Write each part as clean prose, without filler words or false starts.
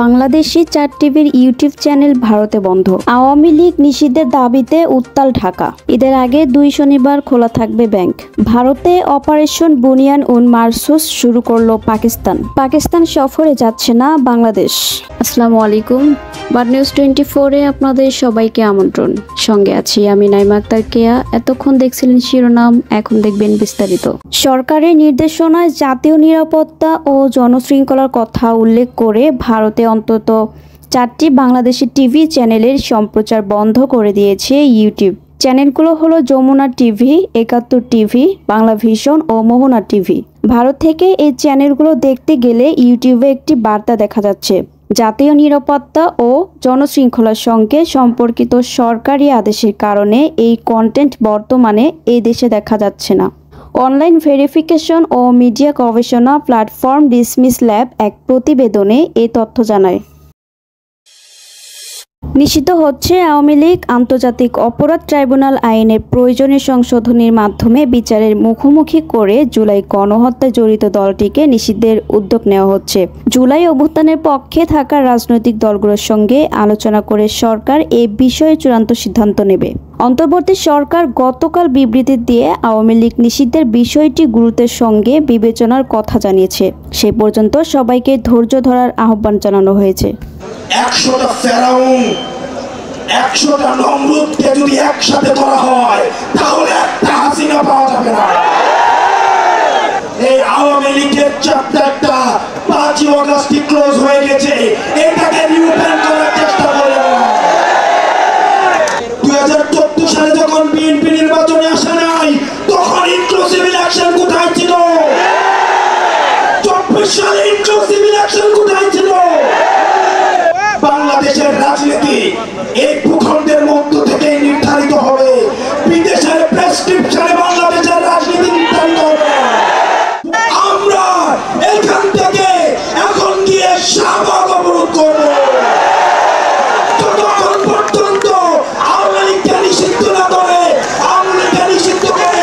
বাংলাদেশি 4 টিভির YouTube channel ভারতে বন্ধ। আওয়ামী লীগ নিষিদ্ধের দাবিতে উত্তাল ঢাকা। ঈদের আগে 2 শনিবার খোলা থাকবে ব্যাংক। ভারতে অপারেশন বুনিয়ান উন মারসুস শুরু করলো পাকিস্তান সফরে যাচ্ছে না বাংলাদেশ। আসসালামু আলাইকুম, বাড নিউজ 24-এ আপনাদের সবাইকে আমন্ত্রণ। সঙ্গে আছি আমি নাইমা আক্তার কেয়া। এতক্ষণ দেখছিলেন শিরোনাম, এখন দেখবেন বিস্তারিত। সরকারের নির্দেশনায় জাতীয় নিরাপত্তা ও জনশৃঙ্খলার কথা উল্লেখ করে ভারতে অন্তত 4টি বাংলাদেশি টিভি চ্যানেলের সম্প্রচার বন্ধ করে দিয়েছে ইউটিউব। চ্যানেলগুলো হলো Jamuna TV, 71 TV, Bangla vision ও মোহনা টিভি। ভারত থেকে এই চ্যানেলগুলো দেখতে গেলে ইউটিউবে একটি বার্তা দেখা যাচ্ছে, জাতীয় নিরাপত্তা ও জনশৃঙ্খলার সঙ্গে সম্পর্কিত সরকারি আদেশের কারণে এই কন্টেন্ট বর্তমানে এই দেশে দেখা যাচ্ছে না। অনলাইন ভেরিফিকেশন ও মিডিয়া গবেষণা প্ল্যাটফর্ম ডিসমিস ল্যাব এক প্রতিবেদনে এই তথ্য জানায়। নিষিদ্ধ হচ্ছে আওয়ামী লীগ। আন্তর্জাতিক অপরাধ ট্রাইব্যুনাল আইনের প্রয়োজনীয় সংশোধনীর মাধ্যমে বিচারের মুখোমুখি করে জুলাই গণহত্যায় জড়িত দলটিকে নিষিদ্ধের উদ্যোগ নেওয়া হচ্ছে। জুলাই অভ্যুত্থানের পক্ষে থাকা রাজনৈতিক দলগুলোর সঙ্গে আলোচনা করে সরকার এ বিষয়ে চূড়ান্ত সিদ্ধান্ত নেবে। অন্তর্বর্তী সরকার গতকাল বিবৃতি দিয়ে আওয়ামী লীগ নিষিদ্ধের বিষয়টি গুরুত্বের সঙ্গে বিবেচনার কথা জানিয়েছে। সে পর্যন্ত সবাইকে ধৈর্য ধরার আহ্বান জানানো হয়েছে। 100টা ফেরাউন, 100টা নমরুদকে যদি একসাথে ধরা হয় তাহলে একটা হাসিনা পাওয়া যাবে না। এই আওয়ামী লীগের চ্যাপ্টারটা 5ই আগস্টে ক্লোজ হয়ে গেছে, এটাকে রিওপেন করার চেষ্টা করে। 2014 সালে যখন বিএনপি নির্বাচনে আসে নাই তখন ইনক্লুসিভ ইলেকশন কোথায় ছিল? 24 সালে ইনক্লুসিভ ইলেকশন কোথায় ছিল? বাংলাদেশের রাজনীতি এই ভূখণ্ডের মধ্য থেকে নির্ধারিত হবে, বিদেশের প্রেসক্রিপশনে বাংলাদেশের রাজনীতি নির্ধারিত হবে। আমরা এখান থেকে এখন গিয়ে শাহবাগ অবরোধ করব। যতক্ষণ পর্যন্ত আওয়ামী লীগকে নিষিদ্ধ না করে, আওয়ামী লীগকে নিষিদ্ধ করে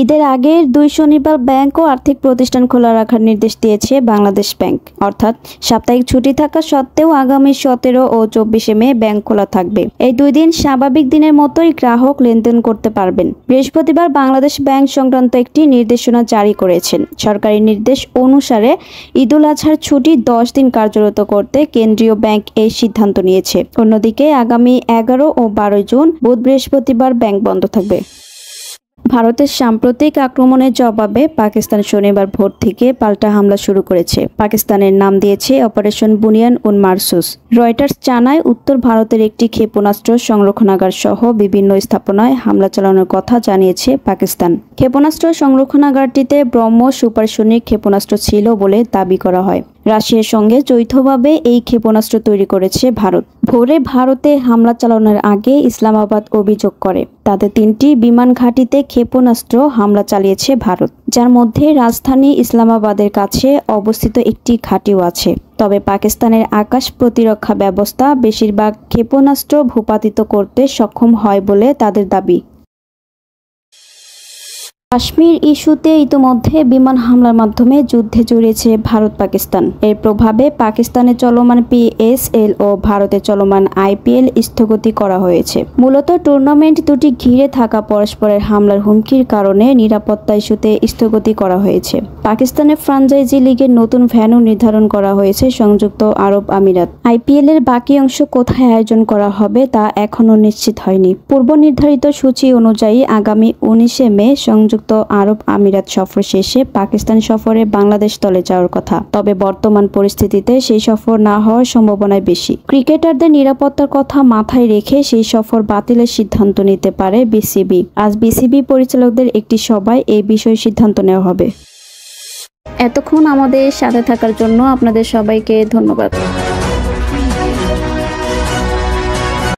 ঈদের আগের 2 শনিবার ব্যাংক ও আর্থিক প্রতিষ্ঠান খোলা রাখার নির্দেশ দিয়েছে বাংলাদেশ ব্যাংক। অর্থাৎ সাপ্তাহিক ছুটি থাকা সত্ত্বেও আগামী 17 ও 24 মে ব্যাংক খোলা থাকবে। এই 2 দিন স্বাভাবিক দিনের মতোই গ্রাহক লেনদেন করতে পারবেন। বৃহস্পতিবার বাংলাদেশ ব্যাংক সংক্রান্ত একটি নির্দেশনা জারি করেছেন। সরকারি নির্দেশ অনুসারে ঈদুল আজহার ছুটি 10 দিন কার্যরত করতে কেন্দ্রীয় ব্যাংক এই সিদ্ধান্ত নিয়েছে। অন্যদিকে আগামী 11 ও 12 জুন বুধ বৃহস্পতিবার ব্যাংক বন্ধ থাকবে। ভারতের সাম্প্রতিক আক্রমণের জবাবে পাকিস্তান শনিবার ভোর থেকে পাল্টা হামলা শুরু করেছে। পাকিস্তানের নাম দিয়েছে অপারেশন বুনিয়ান উন মারসুস। রয়টার্স জানায়, উত্তর ভারতের একটি ক্ষেপণাস্ত্র সংরক্ষণাগার সহ বিভিন্ন স্থাপনায় হামলা চালানোর কথা জানিয়েছে পাকিস্তান। ক্ষেপণাস্ত্র সংরক্ষণাগারটিতে ব্রহ্ম সুপারসনিক ক্ষেপণাস্ত্র ছিল বলে দাবি করা হয়। রাশিয়ার সঙ্গে যৌথভাবে এই ক্ষেপণাস্ত্র তৈরি করেছে ভারত। ভোরে ভারতে হামলা চালানোর আগে ইসলামাবাদ অভিযোগ করে তাদের 3টি বিমান ঘাঁটিতে ক্ষেপণাস্ত্র হামলা চালিয়েছে ভারত, যার মধ্যে রাজধানী ইসলামাবাদের কাছে অবস্থিত একটি ঘাঁটিও আছে। তবে পাকিস্তানের আকাশ প্রতিরক্ষা ব্যবস্থা বেশিরভাগ ক্ষেপণাস্ত্র ভূপাতিত করতে সক্ষম হয় বলে তাদের দাবি। কাশ্মীর ইস্যুতে ইতোমধ্যে বিমান হামলার মাধ্যমে যুদ্ধে জড়িয়েছে ভারত পাকিস্তান। এর প্রভাবে পাকিস্তানে চলমান PSL ও ভারতে চলমান IPL স্থগিত করা হয়েছে। মূলত টুর্নামেন্ট দুটি ঘিরে থাকা পরস্পরের হামলার হুমকির কারণে নিরাপত্তা ইস্যুতে স্থগিত করা হয়েছে। পাকিস্তানের ফ্রাঞ্চাইজি লিগের নতুন ভেন্যু নির্ধারণ করা হয়েছে সংযুক্ত আরব আমিরাত। IPL এর বাকি অংশ কোথায় আয়োজন করা হবে তা এখনও নিশ্চিত হয়নি। পূর্ব নির্ধারিত সূচি অনুযায়ী আগামী 19 মে সংযুক্ত আরব আমিরাত সফর শেষে পাকিস্তান সফরে বাংলাদেশ দলে যাওয়ার কথা। তবে বর্তমান পরিস্থিতিতে সেই সফর না হওয়ার সম্ভাবনাই বেশি। ক্রিকেটারদের নিরাপত্তার কথা মাথায় রেখে সেই সফর বাতিলের সিদ্ধান্ত নিতে পারে BCB। আজ BCB পরিচালকদের একটি সভায় এই বিষয়ে সিদ্ধান্ত নেওয়া হবে। এতক্ষণ আমাদের সাথে থাকার জন্য আপনাদের সবাইকে ধন্যবাদ।